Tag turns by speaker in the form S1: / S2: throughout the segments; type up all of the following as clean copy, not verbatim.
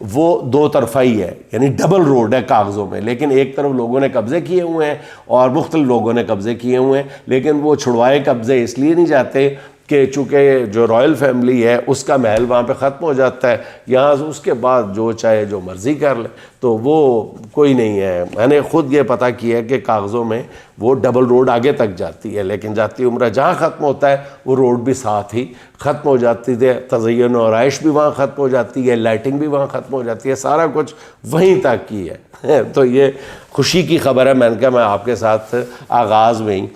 S1: وہ دو طرفہ ہی ہے، یعنی ڈبل روڈ ہے کاغذوں میں، لیکن ایک طرف لوگوں نے قبضے کیے ہوئے ہیں اور مختلف لوگوں نے قبضے کیے ہوئے ہیں، لیکن وہ چھڑوائے قبضے اس لیے نہیں جاتے کہ چونکہ جو رائل فیملی ہے اس کا محل وہاں پہ ختم ہو جاتا ہے، یہاں سے اس کے بعد جو چاہے جو مرضی کر لے، تو وہ کوئی نہیں ہے۔ میں نے خود یہ پتہ کیا ہے کہ کاغذوں میں وہ ڈبل روڈ آگے تک جاتی ہے، لیکن جاتی عمرہ جہاں ختم ہوتا ہے وہ روڈ بھی ساتھ ہی ختم ہو جاتی ہے، تزین و آرائش بھی وہاں ختم ہو جاتی ہے، لائٹنگ بھی وہاں ختم ہو جاتی ہے، سارا کچھ وہیں تک کی ہے۔ تو یہ خوشی کی خبر ہے، میں نے کہا میں آپ کے ساتھ آغاز میں ہی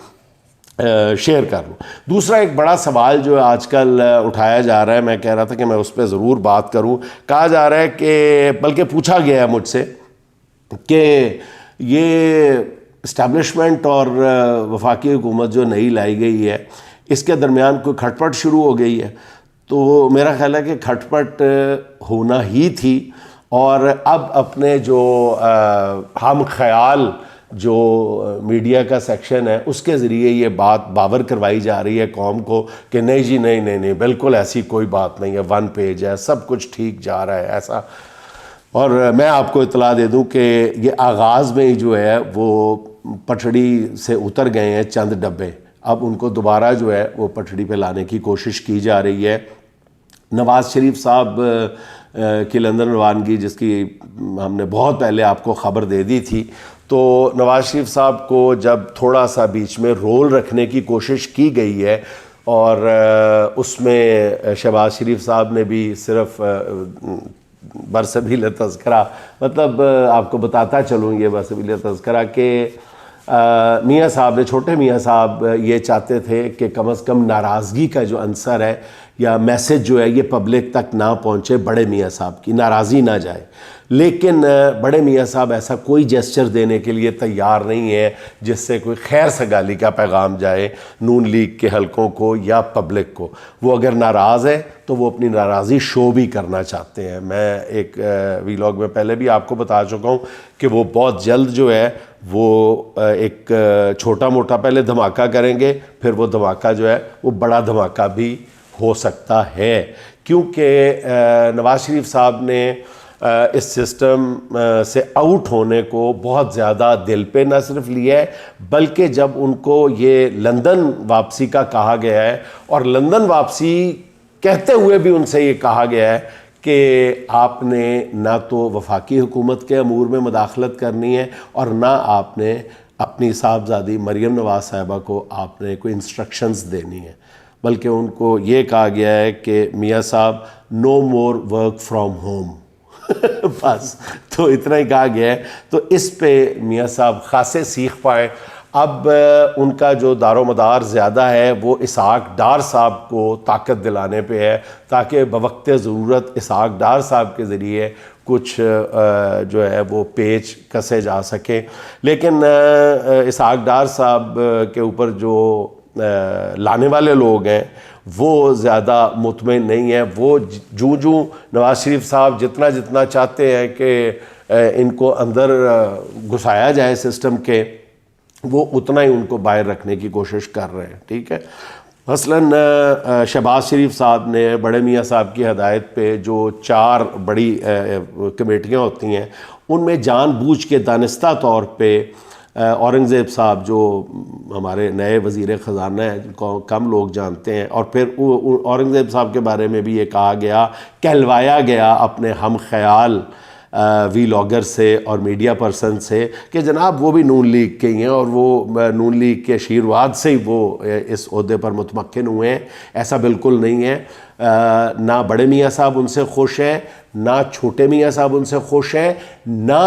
S1: شیئر کر لوں۔ دوسرا ایک بڑا سوال جو آج کل اٹھایا جا رہا ہے، میں کہہ رہا تھا کہ میں اس پہ ضرور بات کروں، کہا جا رہا ہے کہ بلکہ پوچھا گیا ہے مجھ سے کہ یہ اسٹیبلشمنٹ اور وفاقی حکومت جو نئی لائی گئی ہے اس کے درمیان کوئی کھٹ پٹ شروع ہو گئی ہے، تو میرا خیال ہے کہ کھٹ پٹ ہونا ہی تھی، اور اب اپنے جو ہم خیال جو میڈیا کا سیکشن ہے اس کے ذریعے یہ بات باور کروائی جا رہی ہے قوم کو کہ نہیں جی نہیں بالکل ایسی کوئی بات نہیں ہے، 1 پیج ہے، سب کچھ ٹھیک جا رہا ہے ایسا۔ اور میں آپ کو اطلاع دے دوں کہ یہ آغاز میں ہی جو ہے وہ پٹڑی سے اتر گئے ہیں چند ڈبے، اب ان کو دوبارہ جو ہے وہ پٹڑی پہ لانے کی کوشش کی جا رہی ہے۔ نواز شریف صاحب کی لندن روانگی، جس کی ہم نے بہت پہلے آپ کو خبر دے دی تھی، تو نواز شریف صاحب کو جب تھوڑا سا بیچ میں رول رکھنے کی کوشش کی گئی ہے، اور اس میں شہباز شریف صاحب نے بھی صرف برسبیل تذکرہ، مطلب آپ کو بتاتا چلوں یہ برسبیل تذکرہ کہ میاں صاحب نے، چھوٹے میاں صاحب یہ چاہتے تھے کہ کم از کم ناراضگی کا جو عنصر ہے یا میسج جو ہے یہ پبلک تک نہ پہنچے، بڑے میاں صاحب کی ناراضی نہ جائے، لیکن بڑے میاں صاحب ایسا کوئی جیسچر دینے کے لیے تیار نہیں ہے جس سے کوئی خیر سگالی کا پیغام جائے نون لیگ کے حلقوں کو یا پبلک کو۔ وہ اگر ناراض ہے تو وہ اپنی ناراضی شو بھی کرنا چاہتے ہیں۔ میں ایک ویلاگ میں پہلے بھی آپ کو بتا چکا ہوں کہ وہ بہت جلد جو ہے وہ ایک چھوٹا موٹا پہلے دھماکہ کریں گے، پھر وہ دھماکہ جو ہے وہ بڑا دھماکہ بھی ہو سکتا ہے، کیونکہ نواز شریف صاحب نے اس سسٹم سے آؤٹ ہونے کو بہت زیادہ دل پہ نہ صرف لیا ہے، بلکہ جب ان کو یہ لندن واپسی کا کہا گیا ہے، اور لندن واپسی کہتے ہوئے بھی ان سے یہ کہا گیا ہے کہ آپ نے نہ تو وفاقی حکومت کے امور میں مداخلت کرنی ہے، اور نہ آپ نے اپنی صاحبزادی مریم نواز صاحبہ کو آپ نے کوئی انسٹرکشنز دینی ہے، بلکہ ان کو یہ کہا گیا ہے کہ میاں صاحب نو مور ورک فرام ہوم بس، تو اتنا ہی کہا گیا ہے۔ تو اس پہ میاں صاحب خاصے سیکھ پائے۔ اب ان کا جو دار و مدار زیادہ ہے وہ اسحاق ڈار صاحب کو طاقت دلانے پہ ہے، تاکہ بوقت ضرورت اسحاق ڈار صاحب کے ذریعے کچھ جو ہے وہ پیچ کسے جا سکے، لیکن اسحاق ڈار صاحب کے اوپر جو لانے والے لوگ ہیں وہ زیادہ مطمئن نہیں ہیں۔ وہ جو نواز شریف صاحب جتنا چاہتے ہیں کہ ان کو اندر گھسایا جائے سسٹم کے، وہ اتنا ہی ان کو باہر رکھنے کی کوشش کر رہے ہیں، ٹھیک ہے۔ مثلاً شہباز شریف صاحب نے بڑے میاں صاحب کی ہدایت پہ جو 4 بڑی کمیٹیاں ہوتی ہیں، ان میں جان بوجھ کے دانستہ طور پہ اورنگزیب صاحب جو ہمارے نئے وزیر خزانہ ہیں، جن کو کم لوگ جانتے ہیں، اور پھر اورنگزیب صاحب کے بارے میں بھی یہ کہا گیا، کہلوایا گیا اپنے ہم خیال ویلاگر سے اور میڈیا پرسن سے کہ جناب وہ بھی نون لیگ کے ہی ہیں، اور وہ نون لیگ کے آشیرواد سے ہی وہ اس عہدے پر متمکن ہوئے ہیں۔ ایسا بالکل نہیں ہے، نہ بڑے میاں صاحب ان سے خوش ہیں، نہ چھوٹے میاں صاحب ان سے خوش ہیں، نہ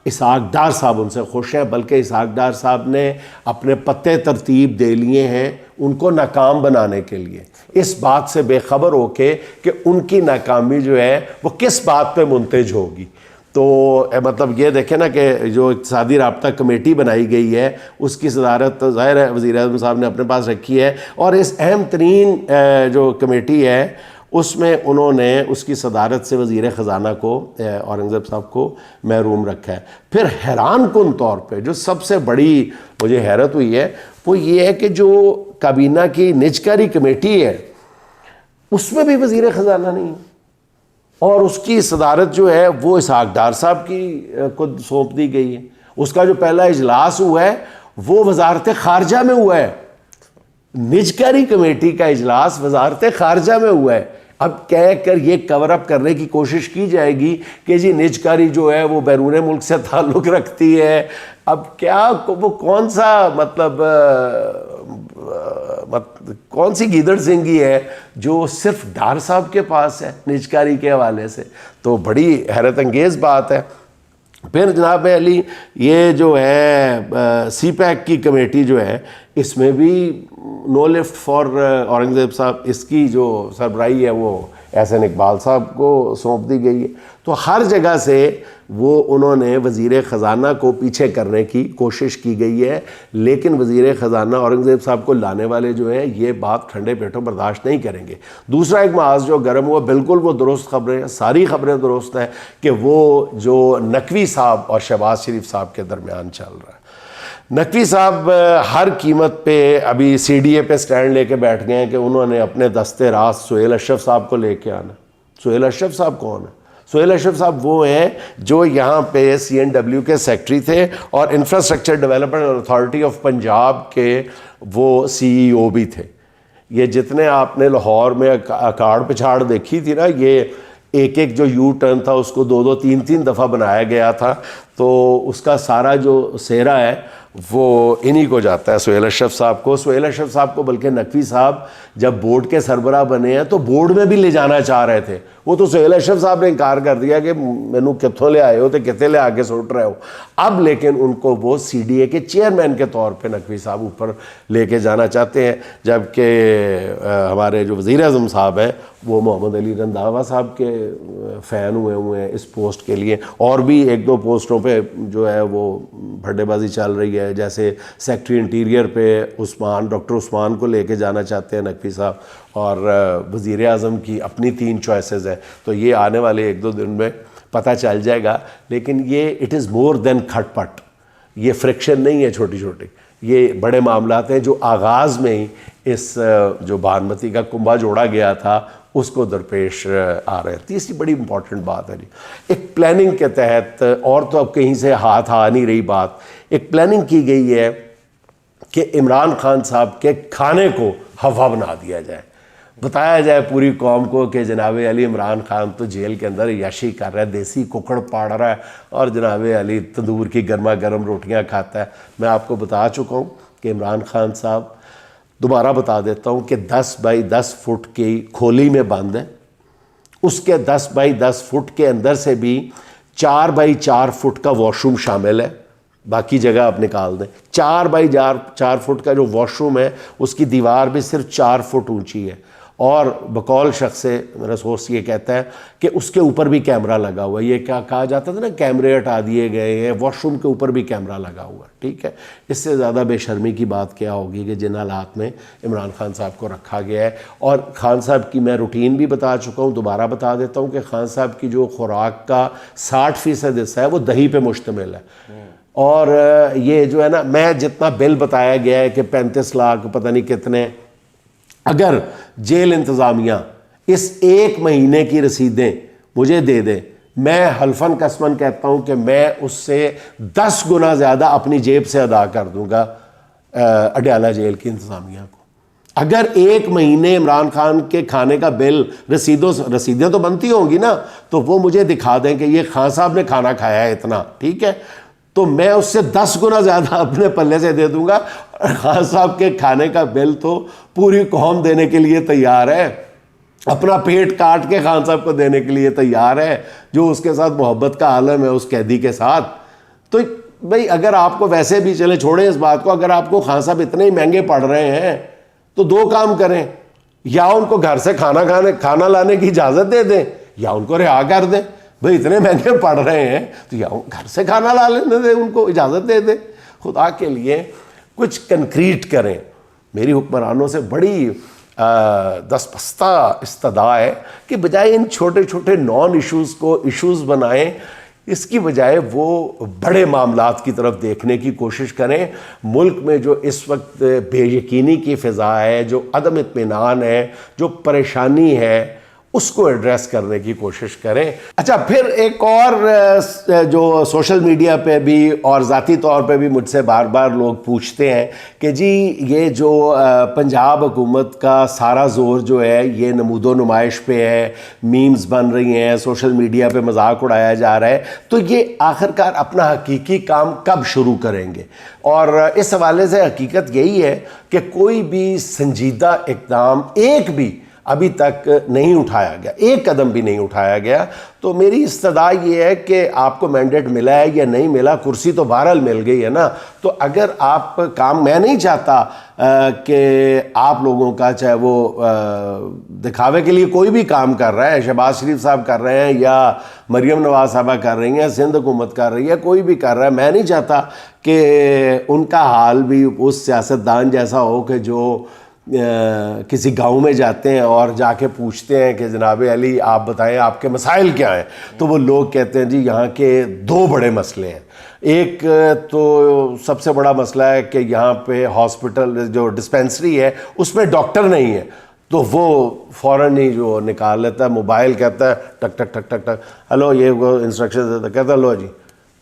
S1: اسحاق ڈار صاحب ان سے خوش ہیں، بلکہ اسحاق ڈار صاحب نے اپنے پتے ترتیب دے لیے ہیں ان کو ناکام بنانے کے لیے، اس بات سے بے خبر ہو کے کہ ان کی ناکامی جو ہے وہ کس بات پہ منتج ہوگی۔ تو مطلب یہ دیکھیں نا کہ جو اقتصادی رابطہ کمیٹی بنائی گئی ہے اس کی صدارت ظاہر ہے وزیر اعظم صاحب نے اپنے پاس رکھی ہے، اور اس اہم ترین جو کمیٹی ہے اس میں انہوں نے اس کی صدارت سے وزیر خزانہ کو اورنگزیب صاحب کو محروم رکھا ہے۔ پھر حیران کن طور پہ جو سب سے بڑی مجھے حیرت ہوئی ہے وہ یہ ہے کہ جو کابینہ کی نجکاری کمیٹی ہے اس میں بھی وزیر خزانہ نہیں ہے۔ اور اس کی صدارت جو ہے وہ اسحاق ڈار صاحب کی کو سونپ دی گئی ہے. اس کا جو پہلا اجلاس ہوا ہے وہ وزارت خارجہ میں ہوا ہے. نجکاری کمیٹی کا اجلاس وزارت خارجہ میں ہوا ہے. اب کہہ کر یہ کور اپ کرنے کی کوشش کی جائے گی کہ جی نجکاری جو ہے وہ بیرون ملک سے تعلق رکھتی ہے. اب کیا وہ کون سا مطلب کون سی گیدڑ سنگھی ہے جو صرف ڈار صاحب کے پاس ہے نجکاری کے حوالے سے؟ تو بڑی حیرت انگیز بات ہے. پھر جناب علی یہ جو ہے سی پیک کی کمیٹی جو ہے اس میں بھی نو لفٹ فار اورنگزیب صاحب، اس کی جو سربراہی ہے وہ احسن اقبال صاحب کو سونپ دی گئی ہے. تو ہر جگہ سے وہ انہوں نے وزیر خزانہ کو پیچھے کرنے کی کوشش کی گئی ہے، لیکن وزیر خزانہ اورنگزیب صاحب کو لانے والے جو ہیں یہ بات ٹھنڈے پیٹوں برداشت نہیں کریں گے. دوسرا ایک محاذ جو گرم ہوا، بالکل وہ درست خبریں، ساری خبریں درست ہیں کہ وہ جو نقوی صاحب اور شہباز شریف صاحب کے درمیان چل رہا ہے. نقوی صاحب ہر قیمت پہ ابھی سی ڈی اے پہ سٹینڈ لے کے بیٹھ گئے ہیں کہ انہوں نے اپنے دستے راست سہیل اشرف صاحب کو لے کے آنا. سہیل اشرف صاحب کون ہے؟ سہیل اشرف صاحب وہ ہیں جو یہاں پہ سی این ڈبلیو کے سیکٹری تھے اور infrastructure development authority of Punjab کے وہ سی ای او بھی تھے. یہ جتنے آپ نے لاہور میں اکاڑ پچھاڑ دیکھی تھی نا، یہ ایک ایک جو یو ٹرن تھا اس کو دو دو تین تین دفعہ بنایا گیا تھا، تو اس کا سارا جو سہرا ہے وہ انہی کو جاتا ہے، سہیل اشرف صاحب کو. سہیل اشرف صاحب کو بلکہ نقوی صاحب جب بورڈ کے سربراہ بنے ہیں تو بورڈ میں بھی لے جانا چاہ رہے تھے. وہ تو سہیل اشرف صاحب نے انکار کر دیا کہ مینو کتوں لے آئے ہو تو کتے لے آگے سٹ رہے ہو. اب لیکن ان کو وہ سی ڈی اے کے چیئرمین کے طور پہ نقوی صاحب اوپر لے کے جانا چاہتے ہیں، جبکہ ہمارے جو وزیر اعظم صاحب ہیں وہ محمد علی رنداوا صاحب کے فین ہوئے ہیں اس پوسٹ کے لیے. اور بھی ایک دو پوسٹوں پہ جو ہے وہ بھڈے بازی چل رہی ہے، جیسے سیکٹری انٹیریئر پہ ڈاکٹر عثمان کو لے کے جانا چاہتے ہیں نقوی صاحب، اور وزیر اعظم کی اپنی 3 چوائسز ہیں. تو یہ آنے والے 1-2 دن میں پتہ چل جائے گا. لیکن یہ اٹ از مور دین کھٹ پٹ، یہ فرکشن نہیں ہے چھوٹی چھوٹی، یہ بڑے معاملات ہیں جو آغاز میں ہی اس جو بھانمتی کا کنبہ جوڑا گیا تھا اس کو درپیش آ رہے ہیں. تیسری بڑی امپورٹنٹ بات ہے جی، ایک پلاننگ کے تحت، اور تو اب کہیں سے ہاتھ آ نہیں رہی بات، ایک پلاننگ کی گئی ہے کہ عمران خان صاحب کے کھانے کو ہوا بنا دیا جائے. بتایا جائے پوری قوم کو کہ جناب علی عمران خان تو جیل کے اندر عیاشی کر رہا ہے، دیسی ککڑ پاڑ رہا ہے اور جناب علی تندور کی گرما گرم روٹیاں کھاتا ہے. میں آپ کو بتا چکا ہوں کہ عمران خان صاحب، دوبارہ بتا دیتا ہوں کہ 10 بائی 10 فٹ کی کھولی میں بند ہے. اس کے 10 بائی 10 فٹ کے اندر سے بھی 4 بائی 4 فٹ کا واش روم شامل ہے، باقی جگہ آپ نکال دیں. 4 بائی 4 فٹ کا جو واش روم ہے اس کی دیوار بھی صرف 4 فٹ اونچی ہے، اور بقول شخص سے میرا سورس یہ کہتا ہے کہ اس کے اوپر بھی کیمرہ لگا ہوا ہے. یہ کیا کہا جاتا تھا نا، کیمرے ہٹا دیے گئے ہیں، واش روم کے اوپر بھی کیمرہ لگا ہوا ہے. ٹھیک ہے، اس سے زیادہ بے شرمی کی بات کیا ہوگی کہ جن حالات میں عمران خان صاحب کو رکھا گیا ہے. اور خان صاحب کی میں روٹین بھی بتا چکا ہوں، دوبارہ بتا دیتا ہوں کہ خان صاحب کی جو خوراک کا 60% حصہ ہے وہ دہی پہ مشتمل ہے. اور یہ جو ہے نا، میں جتنا بل بتایا گیا ہے کہ 35 لاکھ پتہ نہیں کتنے، اگر جیل انتظامیہ اس 1 مہینے کی رسیدیں مجھے دے دے، میں حلفاً قسماً کہتا ہوں کہ میں اس سے 10 گنا زیادہ اپنی جیب سے ادا کر دوں گا اڈیالہ جیل کی انتظامیہ کو. اگر 1 مہینے عمران خان کے کھانے کا بل، رسیدیں تو بنتی ہوں گی نا، تو وہ مجھے دکھا دیں کہ یہ خان صاحب نے کھانا کھایا ہے اتنا، ٹھیک ہے، تو میں اس سے 10 گنا زیادہ اپنے پلے سے دے دوں گا. خان صاحب کے کھانے کا بل تو پوری قوم دینے کے لیے تیار ہے، اپنا پیٹ کاٹ کے خان صاحب کو دینے کے لیے تیار ہے، جو اس کے ساتھ محبت کا عالم ہے اس قیدی کے ساتھ. تو بھئی اگر آپ کو ویسے بھی، چلے چھوڑیں اس بات کو، اگر آپ کو خان صاحب اتنے ہی مہنگے پڑ رہے ہیں تو 2 کام کریں، یا ان کو گھر سے کھانا لانے کی اجازت دے دیں، یا ان کو رہا کر دیں. بھئی اتنے مہنگے پڑ رہے ہیں تو یا گھر سے کھانا لا لینے دیں، ان کو اجازت دے دیں. خدا کے لیے کچھ کنکریٹ کریں. میری حکمرانوں سے بڑی دستپستہ استدعا ہے کہ بجائے ان چھوٹے چھوٹے نان ایشوز کو ایشوز بنائیں، اس کی بجائے وہ بڑے معاملات کی طرف دیکھنے کی کوشش کریں. ملک میں جو اس وقت بے یقینی کی فضا ہے، جو عدم اطمینان ہے، جو پریشانی ہے، اس کو ایڈریس کرنے کی کوشش کریں. اچھا پھر ایک اور جو سوشل میڈیا پہ بھی اور ذاتی طور پہ بھی مجھ سے بار بار لوگ پوچھتے ہیں کہ جی یہ جو پنجاب حکومت کا سارا زور جو ہے یہ نمود و نمائش پہ ہے, میمز بن رہی ہیں, سوشل میڈیا پہ مذاق اڑایا جا رہا ہے, تو یہ آخرکار اپنا حقیقی کام کب شروع کریں گے؟ اور اس حوالے سے حقیقت یہی ہے کہ کوئی بھی سنجیدہ اقدام ایک بھی ابھی تک نہیں اٹھایا گیا, ایک قدم بھی نہیں اٹھایا گیا. تو میری استدعا یہ ہے کہ آپ کو مینڈیٹ ملا ہے یا نہیں ملا, کرسی تو بہرحال مل گئی ہے نا, تو اگر آپ کام, میں نہیں چاہتا کہ آپ لوگوں کا چاہے وہ دکھاوے کے لیے کوئی بھی کام کر رہا ہے, شہباز شریف صاحب کر رہے ہیں یا مریم نواز صاحبہ کر رہی ہیں, سندھ حکومت کر رہی ہے, کوئی بھی کر رہا ہے, میں نہیں چاہتا کہ ان کا حال بھی اس سیاستدان جیسا ہو کہ جو کسی گاؤں میں جاتے ہیں اور جا کے پوچھتے ہیں کہ جناب علی آپ بتائیں آپ کے مسائل کیا ہیں, تو وہ لوگ کہتے ہیں جی یہاں کے دو بڑے مسئلے ہیں. ایک تو سب سے بڑا مسئلہ ہے کہ یہاں پہ ہاسپٹل جو ڈسپینسری ہے اس میں ڈاکٹر نہیں ہے, تو وہ فوراً ہی جو نکال لیتا ہے موبائل, کہتا ہے ٹک ٹک ٹک ٹک ٹک, ہلو یہ وہ انسٹرکشن دیتا ہے, کہتا ہے لو جی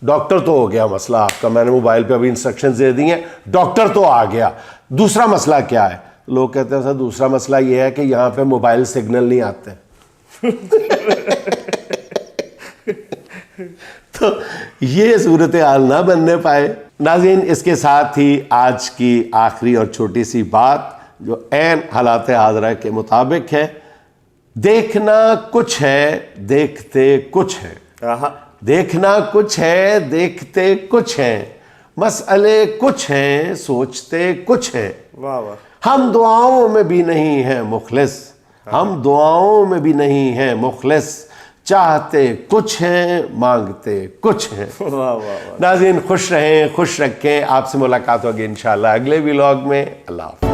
S1: ڈاکٹر تو ہو گیا مسئلہ آپ کا, میں نے موبائل پہ ابھی انسٹرکشنز دے دی ہیں, ڈاکٹر تو آ گیا. دوسرا مسئلہ کیا ہے؟ لوگ کہتے ہیں سر دوسرا مسئلہ یہ ہے کہ یہاں پہ موبائل سگنل نہیں آتے. تو یہ صورتحال نہ بننے پائے. ناظرین اس کے ساتھ ہی آج کی آخری اور چھوٹی سی بات جو عین حالات حاضرہ کے مطابق ہے, دیکھنا کچھ ہے دیکھتے کچھ ہے, دیکھنا کچھ ہے دیکھتے کچھ ہیں, مسئلے کچھ ہیں سوچتے کچھ ہیں.
S2: واہ واہ.
S1: ہم دعاؤں میں بھی نہیں ہیں مخلص, ہم دعاؤں میں بھی نہیں ہیں مخلص, چاہتے کچھ ہیں مانگتے کچھ ہیں. ناظرین خوش رہیں, خوش رکھیں. آپ سے ملاقات ہوگی انشاءاللہ اگلے ولاگ میں. اللہ حافظ.